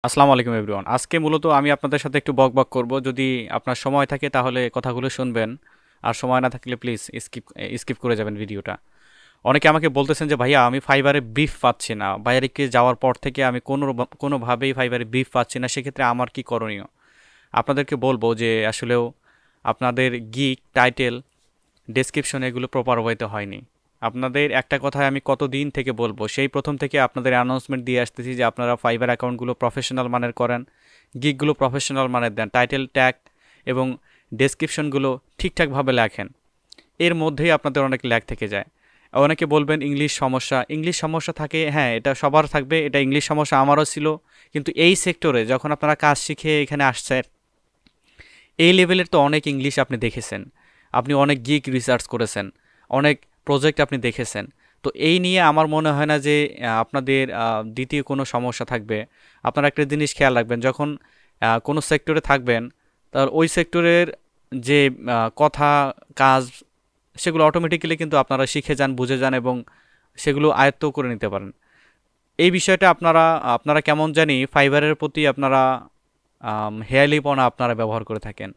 আসসালামু আলাইকুম এভরিওয়ান। আজকে মূলত আমি আপনাদের সাথে একটু বকবক করব। যদি আপনার সময় থাকে তাহলে কথাগুলো শুনবেন, আর সময় না থাকলে প্লিজ স্কিপ স্কিপ করে যাবেন ভিডিওটা। অনেকে আমাকে বলতেছেন যে ভাইয়া আমি ফাইবারে ব্রিফ পাচ্ছি না, বাইরে যাওয়ার পর থেকে আমি কোনোভাবেই ফাইবারে ব্রিফ পাচ্ছি না, সেক্ষেত্রে আমার কি করণীয়? আপনাদেরকে বলবো যে আসলেও আপনাদের গিগ টাইটেল ডেসক্রিপশন এগুলো প্রপার ওয়েতে হয়নি। আপনাদের একটা কথা আমি কতদিন থেকে বলবো, সেই প্রথম থেকে আপনাদের অ্যানাউন্সমেন্ট দিয়ে আসতেছি যে আপনারা ফাইবার অ্যাকাউন্টগুলো প্রফেশনাল মানের করেন, গিগগুলো প্রফেশনাল মানের দেন, টাইটেল ট্যাগ এবং ডেসক্রিপশনগুলো ঠিকঠাকভাবে লেখেন। এর মধ্যেই আপনাদের অনেক ল্যাগ থেকে যায়। অনেকে বলবেন ইংলিশ সমস্যা থাকে, হ্যাঁ এটা সবার থাকবে, এটা ইংলিশ সমস্যা আমারও ছিল। কিন্তু এই সেক্টরে যখন আপনারা কাজ শিখে এখানে আসছেন, এই লেভেলের তো অনেক ইংলিশ আপনি দেখেছেন, আপনি অনেক গিগ রিসার্চ করেছেন, অনেক প্রজেক্ট আপনি দেখেছেন। তো এই নিয়ে আমার মনে হয় না যে আপনাদের দ্বিতীয় কোনো সমস্যা থাকবে। আপনারা একটা জিনিস খেয়াল রাখবেন, যখন কোনো সেক্টরে থাকবেন, তাহলে ওই সেক্টরের যে কথা, কাজ, সেগুলো অটোমেটিক্যালি কিন্তু আপনারা শিখে যান, বুঝে যান এবং সেগুলো আয়ত্ত করে নিতে পারেন। এই বিষয়টা আপনারা আপনারা কেমন জানি ফাইবারের প্রতি আপনারা হেয়ালিপনা আপনারা ব্যবহার করে থাকেন।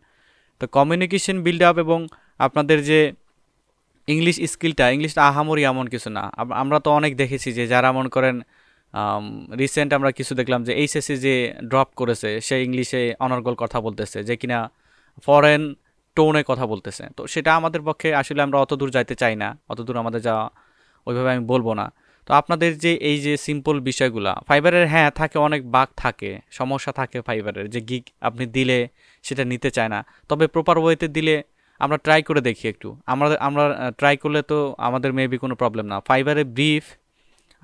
তো কমিউনিকেশন বিল্ড আপ এবং আপনাদের যে ইংলিশটা আহামরি এমন কিছু না। আমরা তো অনেক দেখেছি যে যারা মনে করেন রিসেন্ট আমরা কিছু দেখলাম যে এইচএসসি যে ড্রপ করেছে সে ইংলিশে অনর্গল কথা বলতেছে, যে কিনা ফরেন টোনে কথা বলতেছে। তো সেটা আমাদের পক্ষে আসলে আমরা অত দূর যাইতে চাই না, অত দূর আমাদের যাওয়া ওইভাবে আমি বলবো না। তো আপনাদের যে এই যে সিম্পল বিষয়গুলা ফাইবারের, হ্যাঁ থাকে, অনেক বাগ থাকে, সমস্যা থাকে ফাইবারের, যে গিগ আপনি দিলে সেটা নিতে চায় না। তবে প্রপার ওয়েতে দিলে আমরা ট্রাই করে দেখি একটু, আমরা আমরা ট্রাই করলে তো আমাদের মেবি কোনো প্রবলেম না। ফাইবারে ব্রিফ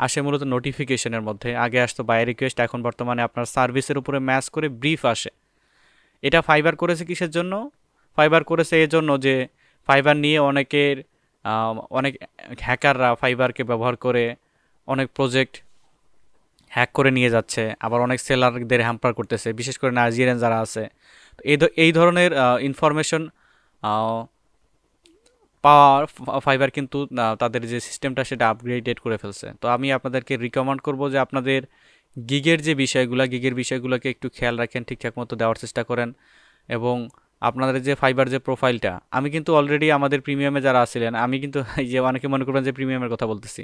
আসে মূলত নোটিফিকেশনের মধ্যে, আগে আসতো বাই রিকোয়েস্ট, এখন বর্তমানে আপনার সার্ভিসের উপরে ম্যাচ করে ব্রিফ আসে। এটা ফাইবার করেছে কিসের জন্য? ফাইবার করেছে এর জন্য যে ফাইবার নিয়ে অনেক হ্যাকাররা ফাইবারকে ব্যবহার করে অনেক প্রজেক্ট হ্যাক করে নিয়ে যাচ্ছে, আবার অনেক সেলারদের হ্যাম্পার করতেছে, বিশেষ করে নাইজেরিয়ান যারা আছে। তো এই ধরনের ইনফরমেশন পাওয়ার ফাইবার কিন্তু তাদের যে সিস্টেমটা সেটা আপগ্রেডেড করে ফেলছে। তো আমি আপনাদেরকে রিকমেন্ড করব যে আপনাদের গিগের বিষয়গুলোকে একটু খেয়াল রাখেন, ঠিকঠাক মতো দেওয়ার চেষ্টা করেন। এবং আপনাদের যে ফাইবার যে প্রোফাইলটা, আমি কিন্তু অলরেডি আমাদের প্রিমিয়ামে যারা আছিলেন, আমি কিন্তু এই যে অনেকে মনে করবেন যে প্রিমিয়ামের কথা বলতেছি,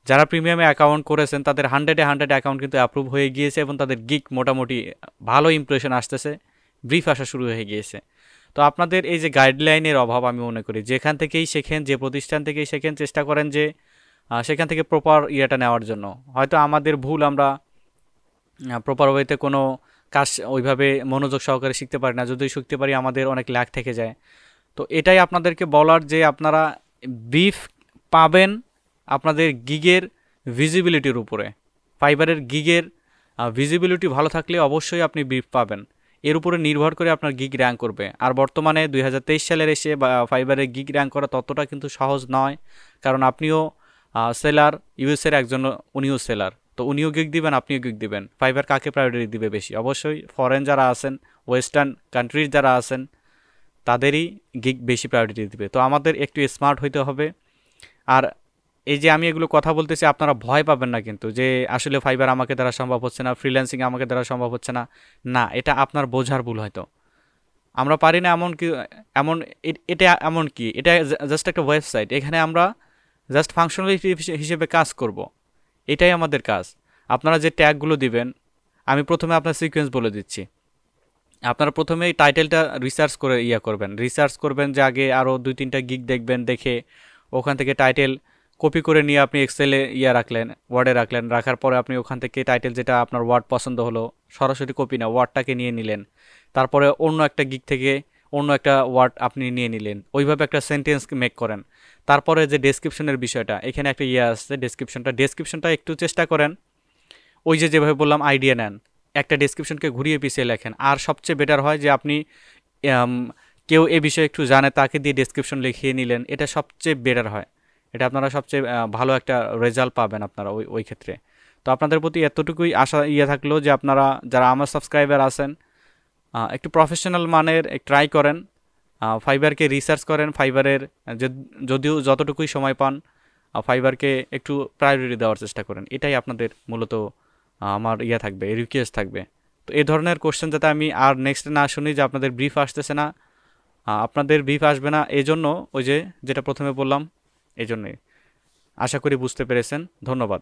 যারা প্রিমিয়ামে অ্যাকাউন্ট করেছেন তাদের 100-এ 100 অ্যাকাউন্ট কিন্তু অ্যাপ্রুভ হয়ে গিয়েছে এবং তাদের গিগ মোটামুটি ভালো ইমপ্রেশন আসতেছে, ব্রিফ আসা শুরু হয়ে গিয়েছে। তো আপনাদের এই যে গাইডলাইনের অভাব আমি মনে করি, যেখান থেকেই শেখেন, যে প্রতিষ্ঠান থেকেই শেখেন, চেষ্টা করেন যে সেখান থেকে প্রপার ইয়েটা নেওয়ার জন্য। হয়তো আমাদের ভুল, আমরা প্রপার ওয়েতে কোনো কাজ ওইভাবে মনোযোগ সহকারে শিখতে পারি না, যদি শিখতে পারি আমাদের অনেক ল্যাগ থেকে যায়। তো এটাই আপনাদেরকে বলার যে আপনারা ব্রিফ পাবেন আপনাদের গিগের ভিজিবিলিটির উপরে। ফাইবারের গিগের ভিজিবিলিটি ভালো থাকলে অবশ্যই আপনি ব্রিফ পাবেন, এর উপরে নির্ভর করে আপনার গিগ র্যাঙ্ক করবে। আর বর্তমানে 2023 সালের এসে ফাইবারের গিগ র্যাঙ্ক করা ততটা কিন্তু সহজ নয়, কারণ আপনিও সেলার, ইউএসের একজন, উনিও সেলার, তো উনিও গিগ দিবেন, আপনিও গিগ দিবেন। ফাইবার কাকে প্রায়োরিটি দিবে বেশি? অবশ্যই ফরেন যারা আছেন, ওয়েস্টার্ন কান্ট্রিজ যারা আছেন, তাদেরই গিগ বেশি প্রায়োরিটি দিবে। তো আমাদের একটু স্মার্ট হইতে হবে। আর এই যে আমি এগুলো কথা বলতেছি, আপনারা ভয় পাবেন না কিন্তু যে আসলে ফাইবার আমাকে দ্বারা সম্ভব হচ্ছে না, ফ্রিল্যান্সিং আমাকে দ্বারা সম্ভব হচ্ছে না। না, এটা আপনার বোঝার ভুল হয়তো। আমরা পারি না এমন কি, এমন এটা এমন কি, এটা জাস্ট একটা ওয়েবসাইট, এখানে আমরা জাস্ট ফাংশনালিটি হিসেবে কাজ করব, এটাই আমাদের কাজ। আপনারা যে ট্যাগগুলো দিবেন, আমি প্রথমে আপনার সিকোয়েন্স বলে দিচ্ছি। আপনারা প্রথমে এই টাইটেলটা রিসার্চ করবেন যে আগে আরও 2-3টা গিগ দেখবেন, দেখে ওখান থেকে টাইটেল কপি করে নিয়ে আপনি এক্সেলে রাখলেন, ওয়ার্ডে রাখলেন, রাখার পরে আপনি ওখান থেকে টাইটেল যেটা আপনার ওয়ার্ড পছন্দ হলো, সরাসরি কপি না, ওয়ার্ডটাকে নিয়ে নিলেন। তারপরে অন্য একটা গিগ থেকে অন্য একটা ওয়ার্ড আপনি নিয়ে নিলেন, ওইভাবে একটা সেন্টেন্স মেক করেন। তারপরে যে ডেসক্রিপশনের বিষয়টা, এখানে একটা আসছে ডেসক্রিপশনটা একটু চেষ্টা করেন ওই যে যেভাবে বললাম আইডিয়া নেন, একটা ডেসক্রিপশনকে ঘুরিয়ে পিছিয়ে লেখেন। আর সবচেয়ে বেটার হয় যে আপনি আম, কেউ এ বিষয়ে একটু জানে তাকে দিয়ে ডেসক্রিপশন লিখিয়ে নিলেন, এটা সবচেয়ে বেটার হয়। এটা আপনারা সবচেয়ে ভালো একটা রেজাল্ট পাবেন আপনারা ওই ক্ষেত্রে। তো আপনাদের প্রতি এতটুকুই আশা থাকলো যে আপনারা যারা আমার সাবস্ক্রাইবার আছেন, একটু প্রফেশনাল মানের ট্রাই করেন, ফাইবারকে রিসার্চ করেন, ফাইবারের যদিও যতটুকুই সময় পান ফাইবারকে একটু প্রায়োরিটি দেওয়ার চেষ্টা করেন। এটাই আপনাদের মূলত আমার ইয়ে থাকবে, রিকোয়েস্ট থাকবে। তো এই ধরনের কোশ্চেন যাতে আমি আর নেক্সট না শুনি যে আপনাদের ব্রিফ আসতেছে না, আপনাদের ব্রিফ আসবে না, এই জন্য ওই যে যেটা প্রথমে বললাম, এই জন্যই। আশা করি বুঝতে পেরেছেন। ধন্যবাদ।